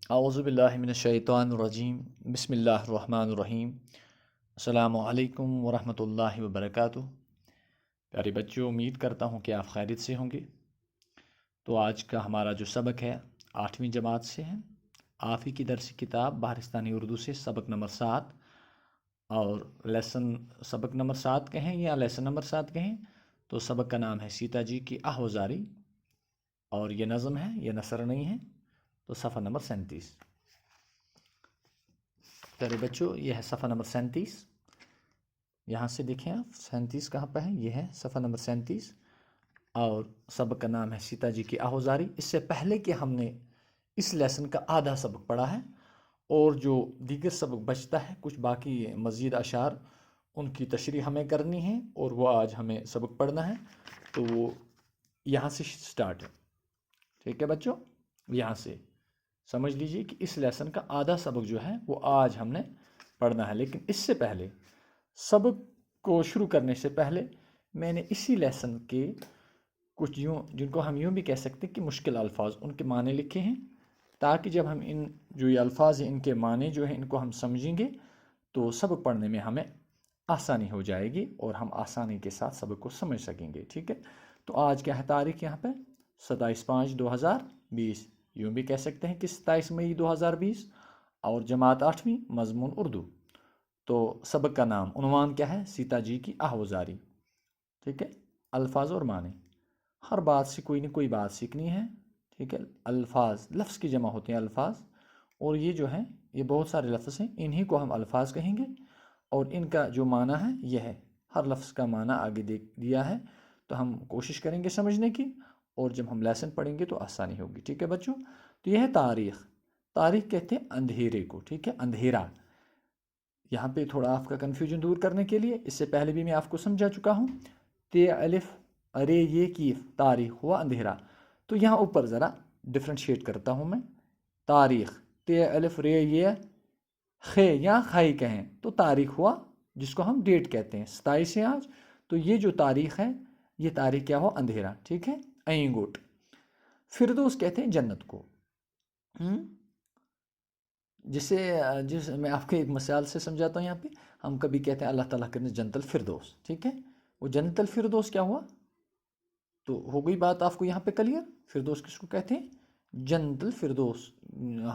اعوذ باللہ من الشیطان الرجیم بسم اللہ الرحمن الرحیم السلام علیکم ورحمۃ اللہ وبرکاتہ۔ پیارے بچوں، امید کرتا ہوں کہ آپ خیریت سے ہوں گے۔ تو آج کا ہمارا جو سبق ہے 8ویں جماعت سے ہے، آپ ہی کی درسی کتاب بہارستانی اردو سے سبق نمبر 7 اور سبق نمبر 7 کہیں یا لیسن نمبر 7 کہیں تو سبق کا نام ہے سیتا جی کی آہوزاری، اور یہ نظم ہے، یہ نثر نہیں ہے۔ تو صفحہ نمبر 37 پیارے بچوں، یہ ہے صفحہ نمبر 37۔ یہاں سے دیکھیں آپ 37 کہاں پہ ہے، یہ ہے صفحہ نمبر 37 اور سبق کا نام ہے سیتا جی کی آہوزاری۔ اس سے پہلے کہ ہم نے اس لیسن کا آدھا سبق پڑھا ہے اور جو دیگر سبق بچتا ہے، کچھ باقی مزید اشعار، ان کی تشریح ہمیں کرنی ہے اور وہ آج ہمیں سبق پڑھنا ہے۔ تو وہ یہاں سے سٹارٹ ہے، ٹھیک ہے بچوں؟ یہاں سے سمجھ لیجئے کہ اس لیسن کا آدھا سبق جو ہے وہ آج ہم نے پڑھنا ہے، لیکن اس سے پہلے سبق کو شروع کرنے سے پہلے میں نے اسی لیسن کے کچھ جن کو ہم یوں بھی کہہ سکتے ہیں کہ مشکل الفاظ، ان کے معنی لکھے ہیں، تاکہ جب ہم ان جو یہ الفاظ ہیں ان کے معنی جو ہیں ان کو ہم سمجھیں گے تو سبق پڑھنے میں ہمیں آسانی ہو جائے گی اور ہم آسانی کے ساتھ سبق کو سمجھ سکیں گے، ٹھیک ہے؟ تو آج کیا ہے تاریخ یہاں پہ 27/5/2020، یوں بھی کہہ سکتے ہیں کہ 27 مئی 2020، اور جماعت 8ویں، مضمون اردو۔ تو سبق کا نام، عنوان کیا ہے؟ سیتا جی کی آہوزاری، ٹھیک ہے؟ الفاظ اور معنی، ہر بات سے کوئی نہ کوئی بات سیکھنی ہے، ٹھیک ہے؟ الفاظ لفظ کی جمع ہوتے ہیں الفاظ، اور یہ جو ہیں یہ بہت سارے لفظ ہیں، انہی کو ہم الفاظ کہیں گے اور ان کا جو معنی ہے یہ ہے، ہر لفظ کا معنی آگے دیا ہے، تو ہم کوشش کریں گے سمجھنے کی، اور جب ہم لیسن پڑھیں گے تو آسانی ہوگی، ٹھیک ہے بچوں؟ تو یہ ہے تاریخ۔ تاریخ کہتے ہیں اندھیرے کو، ٹھیک ہے؟ اندھیرا، یہاں پہ تھوڑا آپ کا کنفیوژن دور کرنے کے لیے اس سے پہلے بھی میں آپ کو سمجھا چکا ہوں، تے الف ارے یہ کیف، تاریخ ہوا اندھیرا۔ تو یہاں اوپر ذرا ڈفرینشیٹ کرتا ہوں میں، تاریخ تے الف رے یہ خے یا خائی کہیں تو تاریخ ہوا، جس کو ہم ڈیٹ کہتے ہیں، 27 ہے آج، تو یہ جو تاریخ ہے یہ تاریخ کیا ہو؟ اندھیرا، ٹھیک ہے؟ این گوٹ۔ فردوس کہتے ہیں جنت کو، جس میں آپ کو ایک مثال سے سمجھاتا ہوں۔ یہاں پہ ہم کبھی کہتے ہیں اللہ تعالیٰ کرنے جنت الفردوس، ٹھیک ہے؟ وہ جنت الفردوس کیا ہوا؟ تو ہو گئی بات آپ کو یہاں پہ کلیئر؟ فردوس کس کو کہتے ہیں؟ جنت الفردوس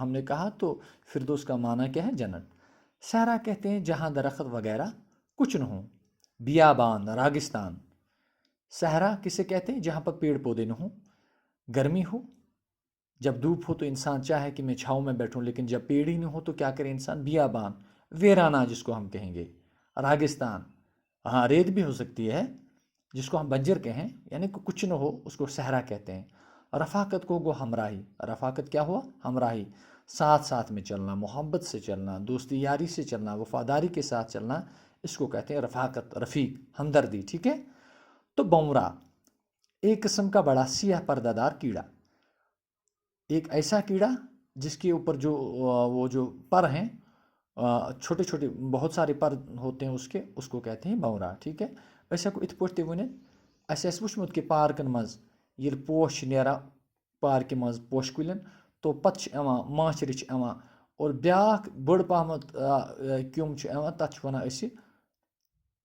ہم نے کہا، تو فردوس کا معنی کیا ہے؟ جنت۔ صحرا کہتے ہیں جہاں درخت وغیرہ کچھ نہ ہو، بیابان راگستان۔ صحرا کسے کہتے ہیں؟ جہاں پر پیڑ پودے نہ ہوں، گرمی ہو، جب دھوپ ہو تو انسان چاہے کہ میں چھاؤں میں بیٹھوں، لیکن جب پیڑ ہی نہ ہو تو کیا کرے انسان؟ بیابان، ویرانہ جس کو ہم کہیں گے، راگستان، ہاں ریت بھی ہو سکتی ہے جس کو ہم بنجر کہیں، یعنی کہ کچھ نہ ہو اس کو صحرا کہتے ہیں۔ رفاقت کو گو ہمراہی، رفاقت کیا ہوا؟ ہمراہی، ساتھ ساتھ میں چلنا، محبت سے چلنا، دوستی یاری سے چلنا، وفاداری کے ساتھ چلنا، اس کو کہتے ہیں رفاقت، رفیق، ہمدردی، ٹھیک ہے؟ تو بمرا ایک قسم کا بڑا سیاہ پردہ دار کیڑا، ایک ایسا کیڑا جس کے اوپر جو وہ جو پر ہیں، چھوٹے چھوٹے بہت سارے پر ہوتے ہیں اس کو کہتے ہیں بورا، ٹھیک ہے؟ أسۍ ہٮ۪کو یِتھ پٲٹھۍ تہِ ؤنِتھ، اَسہِ آسہِ وٕچھمُت کہِ پارکن منٛز ییٚلہِ پوش چھِ نیران پارکہِ منٛز پوشہٕ کُلٮ۪ن، تو پتہٕ چھِ یِوان ماچھرِ چھِ یِوان، اور بیٛاکھ بٔڑ پہمتھ کیوٚم چھُ یِوان، تَتھ چھِ وَنان أسۍ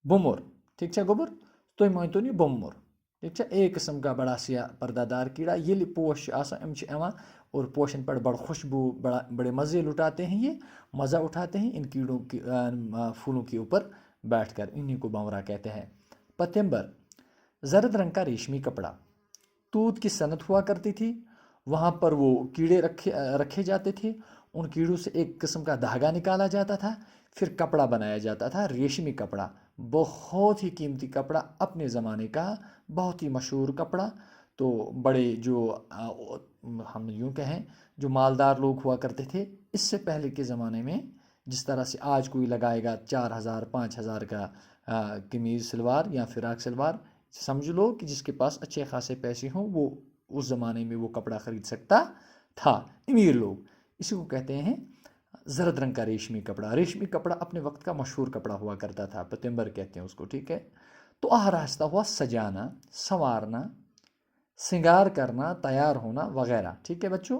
بوٚمُر، ٹھیٖک چھا گوٚبُر؟ تُہۍ مٲنۍتون یہِ بوٚمُر، ٹھیٖک چھا؟ ایک قسم کا بڑا سیاہ پردہ دار کیڑا، ییٚلہِ پوش چھِ آسان یِم چھِ یِوان اور پوشن پر بڑا خوشبو، بڑے مزے لٹاتے ہیں، یہ مزہ اٹھاتے ہیں ان کیڑوں کی پھولوں کے اوپر بیٹھ کر، انہیں کو بھنورا کہتے ہیں۔ پتمبر زرد رنگ کا ریشمی کپڑا، توت کی صنعت ہوا کرتی تھی، وہاں پر وہ کیڑے رکھے جاتے تھے، ان کیڑوں سے ایک قسم کا دھاگا نکالا جاتا تھا، پھر کپڑا بنایا جاتا تھا، ریشمی کپڑا، بہت ہی قیمتی کپڑا، اپنے زمانے کا بہت ہی مشہور کپڑا۔ تو بڑے جو ہم یوں کہیں جو مالدار لوگ ہوا کرتے تھے اس سے پہلے کے زمانے میں، جس طرح سے آج کوئی لگائے گا 4000 5000 کا قمیض سلوار یا فراق سلوار، سمجھ لو کہ جس کے پاس اچھے خاصے پیسے ہوں وہ اس زمانے میں وہ کپڑا خرید سکتا تھا، امیر لوگ، اسی کو کہتے ہیں زرد رنگ کا ریشمی کپڑا۔ ریشمی کپڑا اپنے وقت کا مشہور کپڑا ہوا کرتا تھا، پتمبر کہتے ہیں اس کو، ٹھیک ہے؟ تو آہستہ ہوا سجانا، سنوارنا، سنگار کرنا، تیار ہونا وغیرہ، ٹھیک ہے بچوں؟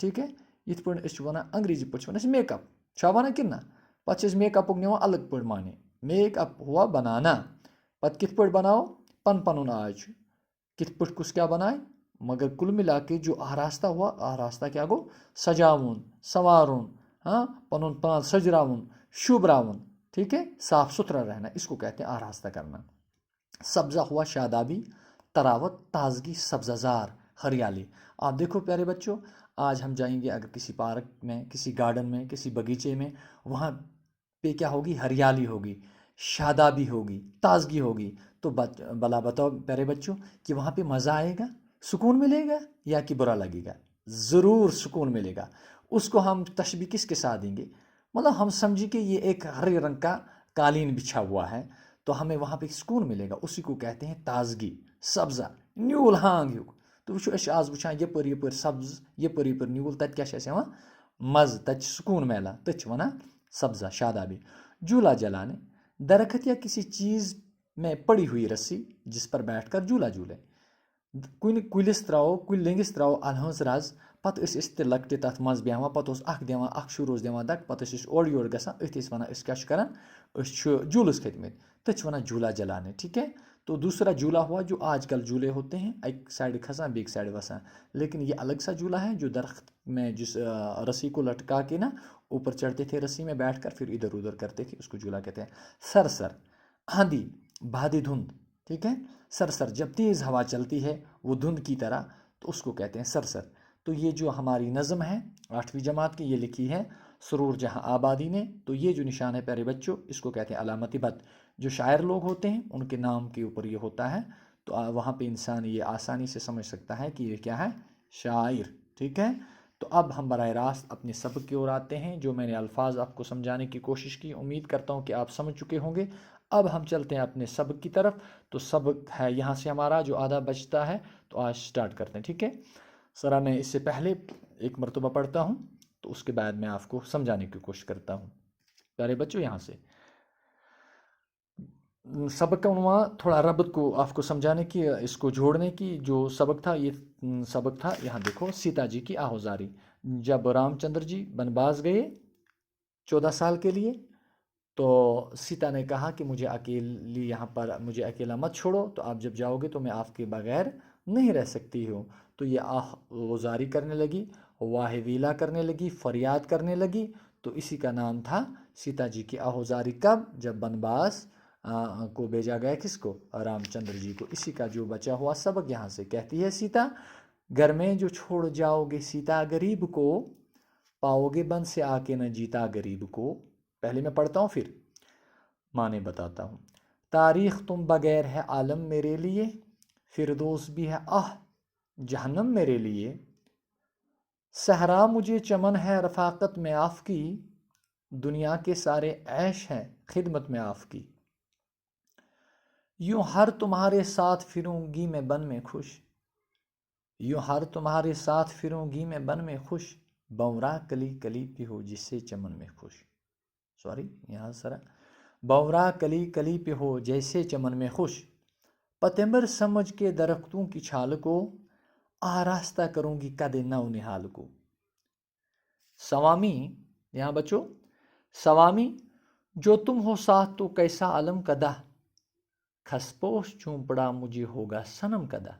ٹھیک ہے یِتھ پٲٹھۍ أسۍ چھِ وَنان انگریزی پٲٹھۍ چھِ وَنان أسۍ میک اپ چھا وَنان کِنہٕ نہ پَتہٕ چھِ أسۍ میک اپُک نِوان الگ پٲٹھۍ معنی میک اپ ہوا بنانا پَتہٕ کِتھ پٲٹھۍ بناوو پَنُن پَنُن آج چھُ کِتھ پٲٹھۍ کُس کیٛاہ بنایہِ مگر کُل مِلا کے جو آراستہ ہوا آراستہ کیٛاہ گوٚو سجاوُن سنوارُن ہاں پَنُن پان سجراوُن شوبراوُن ٹھیک ہے صاف ستھرا رہنا اس کو کہتے ہیں آراستہ کرنا سبزہ ہوا شادابی تراوت تازگی سبزہ زار ہریالی آپ دیکھو پیارے بچوں آج ہم جائیں گے اگر کسی پارک میں کسی گارڈن میں کسی باغیچے میں وہاں پہ کیا ہوگی ہریالی ہوگی شادابی ہوگی تازگی ہوگی تو بلا بتاؤ پیارے بچوں کہ وہاں پہ مزہ آئے گا سکون ملے گا یا کہ برا لگے گا ضرور سکون ملے گا اس کو ہم تشبیہ کس کے ساتھ دیں گے مطلب ہم سمجھیں کہ یہ ایک ہرے رنگ کا قالین بچھا ہوا ہے تو ہمیں وہاں پہ سکون ملے گا اسی کو کہتے ہیں تازگی سبزہ نیول ہانگ ہیوٗ تو وٕچھو أسۍ چھِ آز وٕچھان یپٲرۍ سبز یپٲرۍ نیوٗل تَتہِ کیٛاہ چھِ اَسہِ یِوان مَزٕ تَتہِ چھِ سکوٗن میلان تٔتھۍ چھِ وَنان سبزہ شادابی جھولا جلانے درخت یا کسی چیز میں پڑی ہوئی رسی جس پر بیٹھ کر جھولا جھولے کُنہِ کُلِس ترٛاوو کُلۍ لٔنٛگِس ترٛاوو الہٲنٛز رَز پَتہٕ ٲسۍ أسۍ تہِ لۄکٹہِ تَتھ منٛز بیٚہوان پَتہٕ اوس اَکھ دِوان اَکھ شُر اوس دِوان دَکہٕ پَتہٕ ٲسۍ أسۍ اورٕ یورٕ گژھان أتھۍ ٲسۍ وَنان أسۍ کیٛاہ چھِ کَران أسۍ چھِ جھوٗلَس کھٔتۍمٕتۍ تٔتھۍ چھِ وَنان جھولا جلانے ٹھیک ہے تو دوسرا جھولا ہوا جو آج کل جھولے ہوتے ہیں ایک سائڈ کھسان بیک سائڈ وسان لیکن یہ الگ سا جھولا ہے جو درخت میں جس رسی کو لٹکا کے نا اوپر چڑھتے تھے رسی میں بیٹھ کر پھر ادھر ادھر کرتے تھے اس کو جھولا کہتے ہیں سر سر آندھی بادی دھند ٹھیک ہے سر سر جب تیز ہوا چلتی ہے وہ دھند کی طرح تو اس کو کہتے ہیں سر سر تو یہ جو ہماری نظم ہے 8ویں جماعت کی یہ لکھی ہے سرور جہاں آبادی نے تو یہ جو نشان ہے پیارے بچوں اس کو کہتے ہیں علامت بت جو شاعر لوگ ہوتے ہیں ان کے نام کے اوپر یہ ہوتا ہے تو وہاں پہ انسان یہ آسانی سے سمجھ سکتا ہے کہ یہ کیا ہے شاعر ٹھیک ہے تو اب ہم براہ راست اپنے سبق کی اور آتے ہیں جو میں نے الفاظ آپ کو سمجھانے کی کوشش کی امید کرتا ہوں کہ آپ سمجھ چکے ہوں گے اب ہم چلتے ہیں اپنے سبق کی طرف تو سبق ہے یہاں سے ہمارا جو آدھا بچتا ہے تو آج سٹارٹ کرتے ہیں ٹھیک ہے ذرا میں اس سے پہلے ایک مرتبہ پڑھتا ہوں تو اس کے بعد میں آپ کو سمجھانے کی کوشش کرتا ہوں پیارے بچوں یہاں سے سبق کا عنوان تھوڑا ربط کو آپ کو سمجھانے کی اس کو جوڑنے کی جو سبق تھا یہ سبق تھا یہاں دیکھو سیتا جی کی آہوزاری جب رام چندر جی بنواس گئے 14 سال کے لیے تو سیتا نے کہا کہ مجھے اکیلی یہاں پر مجھے اکیلا مت چھوڑو تو آپ جب جاؤ گے تو میں آپ کے بغیر نہیں رہ سکتی ہوں تو یہ آہوزاری کرنے لگی واہ ویلا کرنے لگی فریاد کرنے لگی تو اسی کا نام تھا سیتا جی کی آہوزاری کب جب بنواس کو بھیجا گیا کس کو رام چندر جی کو اسی کا جو بچا ہوا سبق یہاں سے کہتی ہے سیتا گھر میں جو چھوڑ جاؤ گے سیتا غریب کو پاؤ گے بن سے آ کے نہ جیتا غریب کو پہلے میں پڑھتا ہوں پھر معنی بتاتا ہوں تاریخ تم بغیر ہے عالم میرے لیے فردوس بھی ہے جہنم میرے لیے صحرا مجھے چمن ہے رفاقت میں آپ کی دنیا کے سارے عیش ہیں خدمت میں آپ کی یوں ہر تمہارے ساتھ پھروں گی میں بن میں خوش یوں ہر تمہارے ساتھ پھروں گی میں بن میں خوش بورا کلی کلی پہ ہو جس سے چمن میں خوش یہاں سرا بورا کلی کلی پہ ہو جیسے چمن میں خوش پتمبر سمجھ کے درختوں کی چھال کو آراستہ کروں گی قد نو نہال کو سوامی یہاں بچو سوامی جو تم ہو ساتھ تو کیسا علم کدا کھسپوش جوں پڑا مجھے ہوگا سنم کدا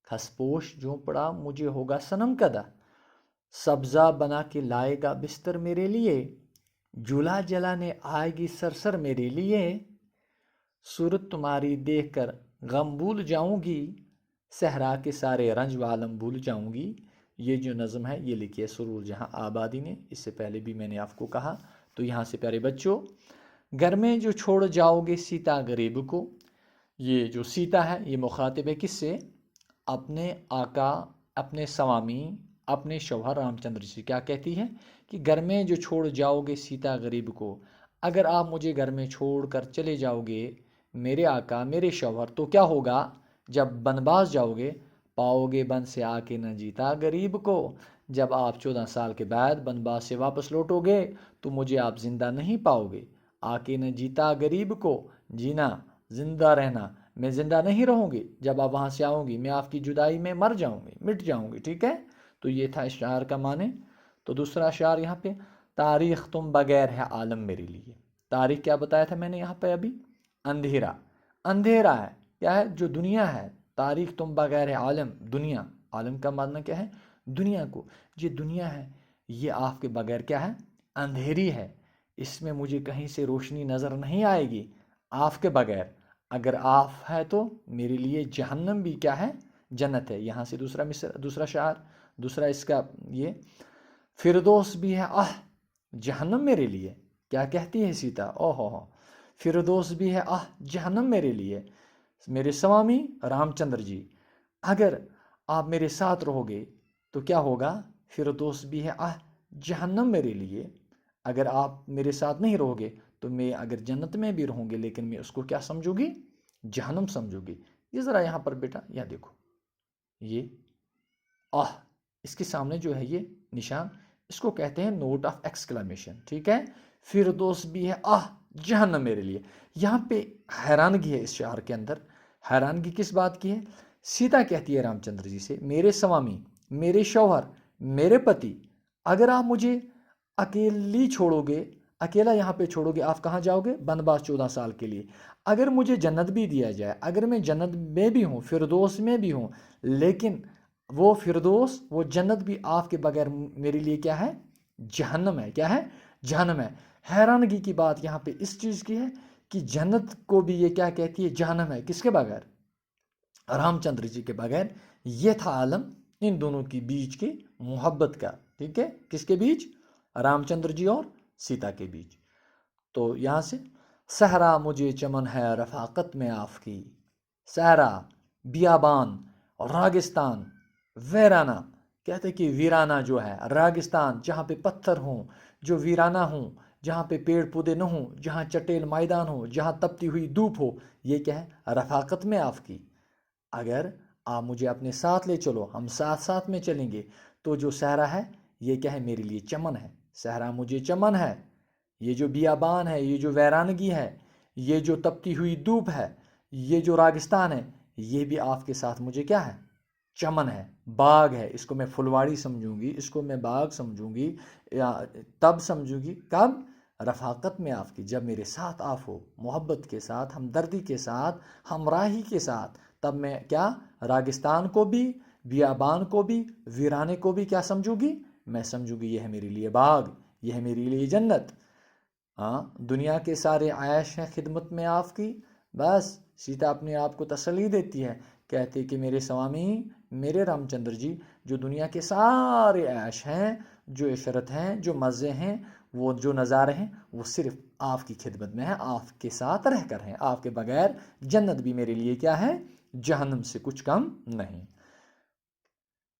کھسپوش جوں پڑا مجھے ہوگا سنم کدا سبزہ بنا کے لائے گا بستر میرے لیے جھولا جلانے آئے گی سرسر میرے لیے صورت تمہاری دیکھ کر غم بھول جاؤں گی صحرا کے سارے رنج و عالم بھول جاؤں گی یہ جو نظم ہے یہ لکھی ہے سرور جہاں آبادی نے اس سے پہلے بھی میں نے آپ کو کہا تو یہاں سے پیارے بچوں گھر میں جو چھوڑ جاؤ گے سیتا غریب کو یہ جو سیتا ہے یہ مخاطب ہے کس سے اپنے آقا اپنے سوامی اپنے شوہر رام چندر جی کیا کہتی ہے کہ گھر میں جو چھوڑ جاؤ گے سیتا غریب کو اگر آپ مجھے گھر میں چھوڑ کر چلے جاؤ گے میرے آقا میرے شوہر تو کیا ہوگا جب بنواس جاؤ گے پاؤ گے بن سے آ کے نہ جیتا غریب کو جب آپ 14 سال کے بعد بنواس سے واپس لوٹو گے تو مجھے آپ زندہ نہیں پاؤ گے. آکے نے جیتا غریب کو جینا زندہ رہنا. میں زندہ نہیں رہوں گی. جب آپ وہاں سے آؤں گی میں آپ کی جدائی میں مر جاؤں گی, مٹ جاؤں گی. ٹھیک ہے, تو یہ تھا اس شعر کا معنی. تو دوسرا شعر یہاں پہ, تاریخ تم بغیر ہے عالم میرے لیے. تاریخ کیا بتایا تھا میں نے یہاں پہ ابھی؟ اندھیرا. اندھیرا ہے کیا ہے؟ جو دنیا ہے. تاریخ تم بغیر ہے عالم, دنیا. عالم کا معنی کیا ہے؟ دنیا کو. یہ دنیا ہے یہ آپ کے بغیر کیا ہے؟ اندھیری ہے. اس میں مجھے کہیں سے روشنی نظر نہیں آئے گی آپ کے بغیر. اگر آپ ہے تو میرے لیے جہنم بھی کیا ہے؟ جنت ہے. یہاں سے دوسرا شعر, دوسرا اس کا یہ, فردوس بھی ہے جہنم میرے لیے. کیا کہتی ہے سیتا؟ او ہو, فردوس بھی ہے جہنم میرے لیے. میرے سوامی رام چندر جی, اگر آپ میرے ساتھ رہو گے تو کیا ہوگا؟ فردوس بھی ہے جہنم میرے لیے. اگر آپ میرے ساتھ نہیں رہو گے تو میں اگر جنت میں بھی رہوں گی لیکن میں اس کو کیا سمجھوں گی؟ جہنم سمجھوں گی. یہ ذرا یہاں پر بیٹا یہ دیکھو, یہ اس کے سامنے جو ہے یہ نشان, اس کو کہتے ہیں نوٹ آف ایکسکلیمیشن. ٹھیک ہے, فردوس بھی ہے جہنم میرے لیے. یہاں پہ حیرانگی ہے اس شعر کے اندر. حیرانگی کس بات کی ہے؟ سیتا کہتی ہے رام چندر جی سے, میرے سوامی, میرے شوہر, میرے پتی, اگر آپ مجھے اکیلی چھوڑو گے, اکیلا یہاں پہ چھوڑو گے, آپ کہاں جاؤ گے؟ بنواس 14 سال کے لیے. اگر مجھے جنت بھی دیا جائے, اگر میں جنت میں بھی ہوں, فردوس میں بھی ہوں, لیکن وہ فردوس, وہ جنت بھی آپ کے بغیر میرے لیے کیا ہے؟ جہنم ہے. کیا ہے؟ جہنم ہے. حیرانگی کی بات یہاں پہ اس چیز کی ہے کہ جنت کو بھی یہ کیا کہتی ہے؟ جہنم ہے. کس کے بغیر؟ رام چندر جی کے بغیر. یہ تھا عالم ان دونوں کی بیچ کی محبت کا. ٹھیک ہے, کس کے بیچ؟ رام چندر جی اور سیتا کے بیچ. تو یہاں سے, صحرا مجھے چمن ہے رفاقت میں آپ کی. صحرا, بیابان, راگستان, ویرانہ. کہتے کہ ویرانہ جو ہے, راگستان جہاں پہ پتھر ہوں, جو ویرانہ ہوں, جہاں پہ پیڑ پودے نہ ہوں, جہاں چٹیل میدان ہو, جہاں تپتی ہوئی دھوپ ہو, یہ کیا ہے؟ رفاقت میں آپ کی. اگر آپ مجھے اپنے ساتھ لے چلو, ہم ساتھ ساتھ میں چلیں گے, تو جو صحرا ہے یہ کیا ہے؟ میرے لیے چمن ہے. صحرا مجھے چمن ہے. یہ جو بیابان ہے, یہ جو ویرانگی ہے, یہ جو تپتی ہوئی دھوپ ہے, یہ جو راگستان ہے, یہ بھی آپ کے ساتھ مجھے کیا ہے؟ چمن ہے, باغ ہے. اس کو میں پھلواڑی سمجھوں گی, اس کو میں باغ سمجھوں گی, تب سمجھوں گی کب؟ رفاقت میں آپ کی, جب میرے ساتھ آپ ہو, محبت کے ساتھ, ہمدردی کے ساتھ, ہمراہی کے ساتھ, تب میں کیا راگستان کو بھی, بیابان کو بھی, ویرانے کو بھی کیا سمجھوں گی؟ میں سمجھوں گی یہ ہے میرے لیے باغ, یہ ہے میرے لیے جنت. دنیا کے سارے عیش ہیں خدمت میں آپ کی. بس سیتا اپنے آپ کو تسلی دیتی ہے, کہتے کہ میرے سوامی, میرے رام چندر جی, جو دنیا کے سارے عیش ہیں, جو عشرت ہیں, جو مزے ہیں, وہ جو نظارے ہیں, وہ صرف آپ کی خدمت میں ہے, آپ کے ساتھ رہ کر ہیں. آپ کے بغیر جنت بھی میرے لیے کیا ہے؟ جہنم سے کچھ کم نہیں.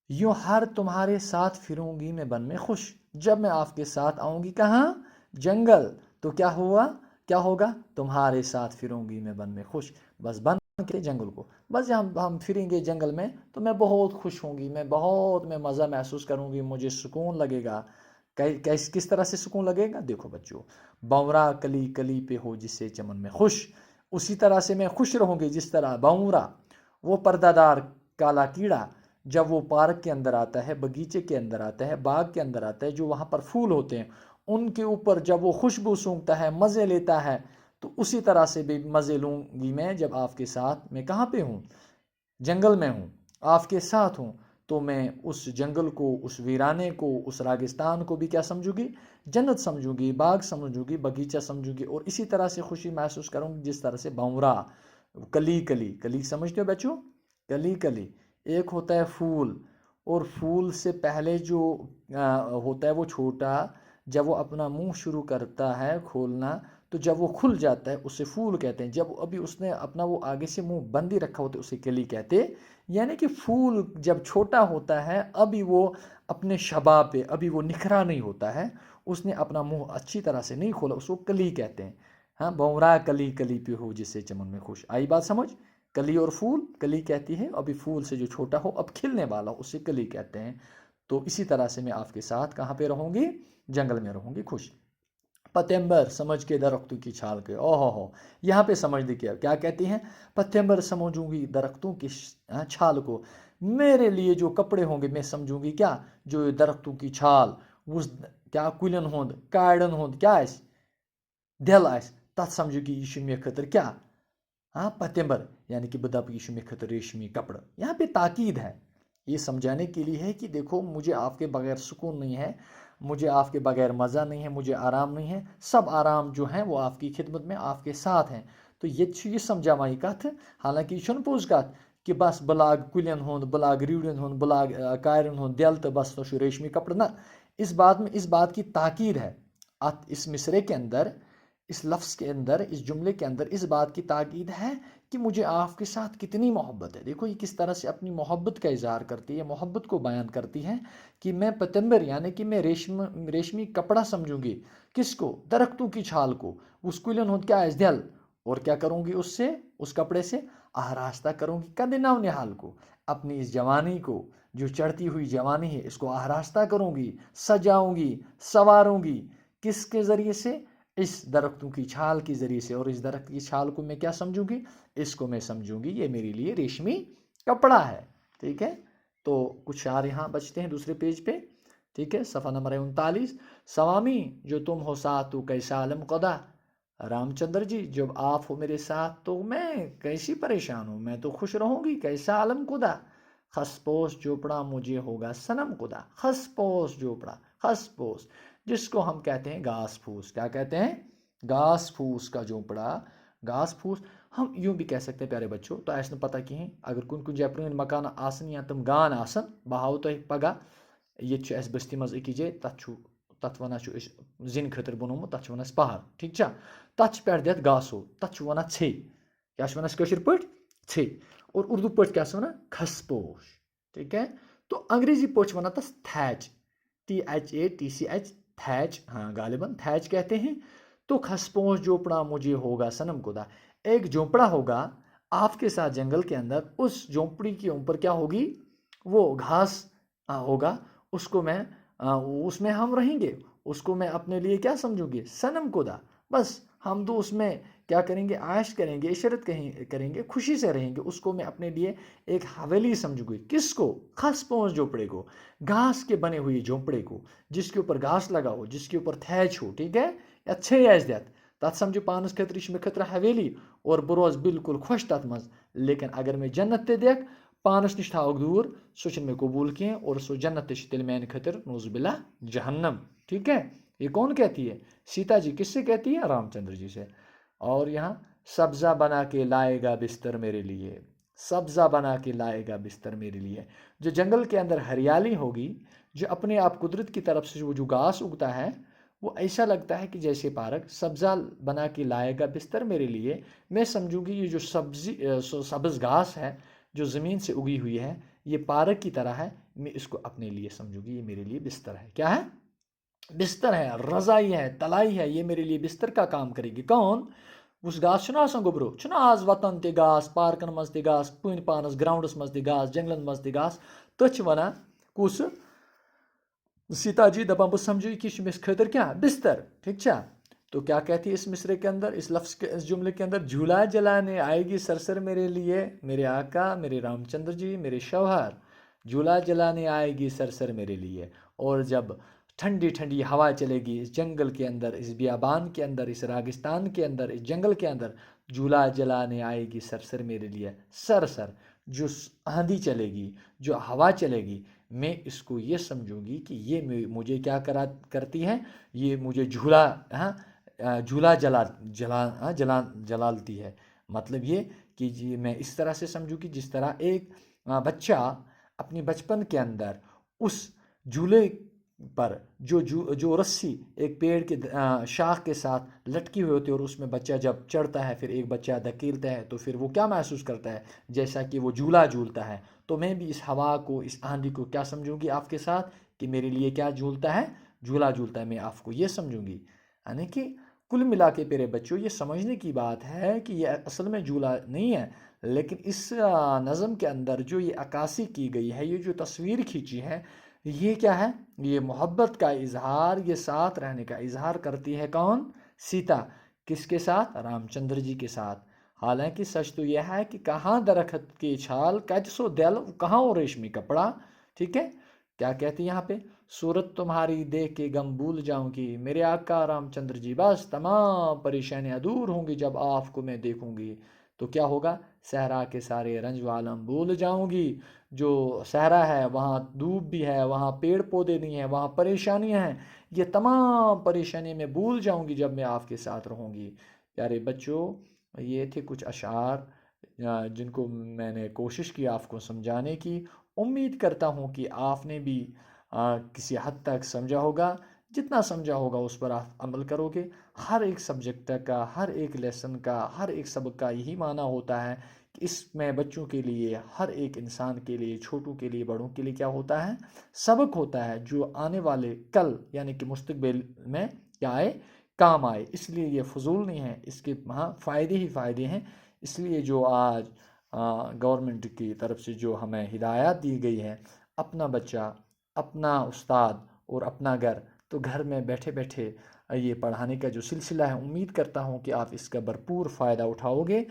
یوں ہر تمہارے ساتھ پھروں گی میں بن میں خوش. جب میں آپ کے ساتھ آؤں گی کہاں؟ جنگل, تو کیا ہوا؟ کیا ہوگا؟ تمہارے ساتھ پھروں گی میں بن میں خوش. بس بن کے جنگل کو, بس ہم پھریں گے جنگل میں تو میں بہت خوش ہوں گی, میں مزہ محسوس کروں گی, مجھے سکون لگے گا. کس طرح سے سکون لگے گا؟ دیکھو بچوں, بونرا کلی کلی پہ ہو جس سے چمن میں خوش, اسی طرح سے میں خوش رہوں گی جس طرح بونرا, وہ پردہ دار کالا کیڑا, جب وہ پارک کے اندر آتا ہے, بگیچے کے اندر آتا ہے, باغ کے اندر آتا ہے, جو وہاں پر پھول ہوتے ہیں ان کے اوپر جب وہ خوشبو سونگتا ہے, مزے لیتا ہے, تو اسی طرح سے بھی مزے لوں گی میں جب آپ کے ساتھ. میں کہاں پہ ہوں؟ جنگل میں ہوں, آپ کے ساتھ ہوں, تو میں اس جنگل کو, اس ویرانے کو, اس راگستان کو بھی کیا سمجھوں گی؟ جنت سمجھوں گی, باغ سمجھوں گی, بگیچہ سمجھوں گی, اور اسی طرح سے خوشی محسوس کروں گی جس طرح سے بھونرا, کلی کلی. کلی سمجھتے ہو بچوں؟ کلی کلی ایک ہوتا ہے پھول, اور پھول سے پہلے جو ہوتا ہے وہ چھوٹا, جب وہ اپنا منہ شروع کرتا ہے کھولنا, تو جب وہ کھل جاتا ہے اسے پھول کہتے ہیں. جب ابھی اس نے اپنا وہ آگے سے منہ بند ہی رکھا ہوتا ہے اسے کلی کہتے. یعنی کہ پھول جب چھوٹا ہوتا ہے, ابھی وہ اپنے شباب پہ, ابھی وہ نکھرا نہیں ہوتا ہے, اس نے اپنا منہ اچھی طرح سے نہیں کھولا, اس کو کلی کہتے ہیں. ہاں, بونرا کلی کلی پہ ہو جس سے چمن میں خوش. آئی بات سمجھ؟ کلی اور پھول, کلی کہتی ہے ابھی پھول سے جو چھوٹا ہو, اب کھلنے والا ہو, اسے کلی کہتے ہیں. تو اسی طرح سے میں آپ کے ساتھ کہاں پہ رہوں گی؟ جنگل میں رہوں گی خوش. پتیمبر سمجھ کے درختوں کی چھال کے. او ہو یہاں پہ سمجھ دیکھیے کیا کہتی ہیں؟ پتیمبر سمجھوں گی درختوں کی چھال کو. میرے لیے جو کپڑے ہوں گے میں سمجھوں گی کیا؟ جو درختوں کی چھال اس کیا کلین ہند کاڑن ہند کیا آس دل آس تت سمجھو کہ یہ مے خاطر کیا؟ ہاں پتیمبر یعنی کہ بہ دپ یہ مے خاطر ریشمی کپڑ. یہاں پہ تاکید ہے یہ سمجھانے کے لیے ہے کہ دیکھو مجھے آپ کے بغیر سکون نہیں ہے, مجھے آپ کے بغیر مزہ نہیں ہے, مجھے آرام نہیں ہے. سب آرام جو ہیں وہ آپ کی خدمت میں آپ کے ساتھ ہیں. تو یہ سمجھاوان یہ کت. حالانکہ یہ چھن پوز کت کہ بس بہ لاگ کلین ہند بہ لاگ ریڑین ہند بہ لاگ کارن ہند دل تو بس تو ریشمی کپڑ. نہ اس بات کی تاکید ہے اس مصرے کے اندر, اس لفظ کے اندر, اس جملے کے اندر اس بات کی تاکید ہے کہ مجھے آپ کے ساتھ کتنی محبت ہے. دیکھو یہ کس طرح سے اپنی محبت کا اظہار کرتی ہے, محبت کو بیان کرتی ہے کہ میں پتمبر یعنی کہ میں ریشمی کپڑا سمجھوں گی. کس کو؟ درختوں کی چھال کو. اس کلین ہند کیا ہے دل, اور کیا کروں گی اس سے, اس کپڑے سے آراستہ کروں گی کد نو نہال کو. اپنی اس جوانی کو, جو چڑھتی ہوئی جوانی ہے, اس کو آراستہ کروں گی, سجاؤں گی, سنواروں گی. کس کے ذریعے سے؟ اس درختوں کی چھال کے ذریعے سے. اور اس درخت کی چھال کو میں کیا سمجھوں گی؟ اس کو میں سمجھوں گی یہ میرے لیے ریشمی کپڑا ہے. ٹھیک ہے, تو کچھ شعر یہاں بچتے ہیں دوسرے پیج پہ. ٹھیک ہے, صفحہ نمبر 39. سوامی جو تم ہو ساتھ تو کیسا عالم خدا. رام چندر جی جب آپ ہو میرے ساتھ تو میں کیسی پریشان ہوں, میں تو خوش رہوں گی. کیسا عالم خدا. خس پوش جوپڑا مجھے ہوگا صنم خدا. خس پوش جوپڑا, خس پوش جس کو ہم کہتے ہیں گھاس پھوس. کیا کہتے ہیں؟ گھاس پھوس کا جھونپڑا. گھاس پھوس ہم یوں بھی کہہ سکتے ہیں پیارے بچوں. تو ایسا پتہ کہیں اگر کن جائے پرٲنۍ مکان آسن یا تم گان آسن, بہ ہاو تۄہہِ پگہہ یہ اس بستی مز أکِس جایہِ تتھ ونان زِنہِ خٲطرٕ بنومُت, تتھ ونان پہاڑ. ٹھیک چھا, تتھ پٮ۪ٹھ دِتھ گاسو, تتھ ونان ژھیٚے. کیا ونان کٲشِر پٲٹھۍ؟ ژھیٚے. اور اردو پٲٹھۍ کیا ونان؟ کھس پوش. ٹھیک ہے, تو انگریزی پٲٹھۍ ونان تس تھیچ. THATCH تھیچ. ہاں غالباً تھیچ کہتے ہیں. تو کھس پوش جھونپڑا مجھے ہوگا صنم خدا. ایک جھونپڑا ہوگا آپ کے ساتھ جنگل کے اندر. اس جھونپڑی کے اوپر کیا ہوگی؟ وہ گھاس ہوگا. اس کو میں اس میں ہم رہیں گے. اس کو میں اپنے لیے کیا سمجھوں گی؟ صنم خدا. بس ہم تو اس میں کیا کریں گے؟ عائش کریں گے, عشرت کریں گے, خوشی سے رہیں گے. اس کو میں اپنے لیے ایک حویلی سمجھوں گی. کس کو؟ کھس پوش جھونپڑے کو, گھاس کے بنے ہوئے جھونپڑے کو, جس کے اوپر گھاس لگا ہو, جس کے اوپر تھیچ ہو. ٹھیک ہے, یا ژھیٚے آسہِ دِتھ. تتھ سمجھو پانس خٲطرٕ چھِ مےٚ خٲطرٕ حویلی, اور بہٕ روزٕ بالکل خۄش تتھ منٛز. لیکن اگر میں جنت تہِ دِکھ پانس نش تھاوکھ دوٗر, سُہ چھُنہٕ مےٚ قبوٗل کینٛہہ. اور سُہ جنت تہِ چھِ تیٚلہِ میانہِ خٲطرٕ نوز باللہ جہنم. ٹھیک ہے, یہ کون کہتی ہے؟ سیتا جی. کس سے کہتی ہے؟ رام چندر جی سے. اور یہاں سبزہ بنا کے لائے گا بستر میرے لیے. سبزہ بنا کے لائے گا بستر میرے لیے. جو جنگل کے اندر ہریالی ہوگی, جو اپنے آپ قدرت کی طرف سے وہ جو گھاس اگتا ہے, وہ ایسا لگتا ہے کہ جیسے پارک. سبزہ بنا کے لائے گا بستر میرے لیے. میں سمجھوں گی یہ جو سبز گھاس ہے جو زمین سے اگی ہوئی ہے, یہ پارک کی طرح ہے. میں اس کو اپنے لیے سمجھوں گی, یہ میرے لیے بستر ہے. کیا ہے؟ بستر ہے, رضائی ہے, تلائی ہے. یہ میرے لیے بستر کا کام کرے گی. کون؟ اس گھاس چھُنہ آسان گوٚبروٗ, چھُنہ آز وطن تہِ گھاس, پارکن منٛز تہِ گھاس, پٔنۍ پانس گراونڈس منٛز تہِ گھاس, جنگلن منٛز تہِ گھاس. تٔتھۍ چھِ ونان کُس؟ سیتا جی. دپان بہٕ سمجھو کہ یہ چھُ مےٚ خٲطرٕ کیا؟ بستر. ٹھیک چھا. تو کیا کہتی ہے اس مصرے کے اندر, اس لفظ کے, اس جملے کے اندر؟ جھولا جلانے آئے گی سرسر میرے لیے, میرے آقا, میرے رام چندر جی, میرے شوہر. جھولا جلانے آئے گی سرسر میرے لیے. اور جب ٹھنڈی ٹھنڈی ہوا چلے گی اس جنگل کے اندر, اس بیابان کے اندر, اس راگستان کے اندر, اس جنگل کے اندر, جھولا جلانے آئے گی سرسر میرے لیے. سر جو آندھی چلے گی, جو ہوا چلے گی, میں اس کو یہ سمجھوں گی کہ یہ مجھے کیا کرتی ہے؟ یہ مجھے جھولا جلالتی ہے. مطلب یہ کہ میں اس طرح سے سمجھوں کہ جس طرح ایک بچہ اپنی بچپن کے اندر اس جھولے پر جو رسی ایک پیڑ کے شاخ کے ساتھ لٹکی ہوئی ہوتی ہے, اور اس میں بچہ جب چڑھتا ہے, پھر ایک بچہ دھکیلتا ہے, تو پھر وہ کیا محسوس کرتا ہے؟ جیسا کہ وہ جھولا جھولتا ہے. تو میں بھی اس ہوا کو, اس آندھی کو کیا سمجھوں گی آپ کے ساتھ؟ کہ میرے لیے کیا جھولتا ہے؟ جھولا جھولتا ہے. میں آپ کو یہ سمجھوں گی. یعنی کہ کل ملا کے پیارے بچوں, یہ سمجھنے کی بات ہے کہ یہ اصل میں جھولا نہیں ہے, لیکن اس نظم کے اندر جو یہ عکاسی کی گئی ہے, یہ جو تصویر کھینچی ہے, یہ کیا ہے؟ یہ محبت کا اظہار، یہ ساتھ رہنے کا اظہار کرتی ہے کون؟ سیتا۔ کس کے ساتھ؟ رام چندر جی کے ساتھ۔ حالانکہ سچ تو یہ ہے کہ کہاں درخت کی چھال کج سو دل، کہاں وہ ریشمی کپڑا، ٹھیک ہے؟ کیا کہتی ہے یہاں پہ؟ صورت تمہاری دیکھ کے غم بھول جاؤں گی میرے آقا رام چندر جی، بس تمام پریشانیاں دور ہوں گی جب آپ کو میں دیکھوں گی۔ تو کیا ہوگا؟ صحرا کے سارے رنج والم بھول جاؤں گی۔ جو صحرا ہے وہاں دھوپ بھی ہے، وہاں پیڑ پودے نہیں ہیں، وہاں پریشانیاں ہیں، یہ تمام پریشانی میں بھول جاؤں گی جب میں آپ کے ساتھ رہوں گی۔ پیارے بچوں، یہ تھے کچھ اشعار جن کو میں نے کوشش کی آپ کو سمجھانے کی۔ امید کرتا ہوں کہ آپ نے بھی کسی حد تک سمجھا ہوگا۔ جتنا سمجھا ہوگا اس پر آپ عمل کرو گے۔ ہر ایک سبجیکٹ کا، ہر ایک لیسن کا، ہر ایک سبق کا یہی معنی ہوتا ہے کہ اس میں بچوں کے لیے، ہر ایک انسان کے لیے، چھوٹوں کے لیے، بڑوں کے لیے کیا ہوتا ہے؟ سبق ہوتا ہے جو آنے والے کل یعنی کہ مستقبل میں کیا آئے؟ کام آئے۔ اس لیے یہ فضول نہیں ہے، اس کے وہاں فائدے ہی فائدے ہیں۔ اس لیے جو آج گورنمنٹ کی طرف سے جو ہمیں ہدایات دی گئی ہے، اپنا بچہ، اپنا استاد اور اپنا گھر، تو گھر میں بیٹھے بیٹھے یہ پڑھانے کا جو سلسلہ ہے، امید کرتا ہوں کہ آپ اس کا بھرپور فائدہ اٹھاؤ گے۔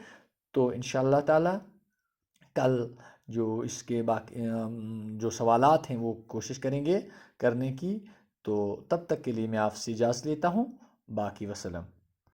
تو انشاءاللہ تعالی کل جو اس کے باقی جو سوالات ہیں وہ کوشش کریں گے کرنے کی۔ تو تب تک کے لیے میں آپ سے اجازت لیتا ہوں، باقی وسلم۔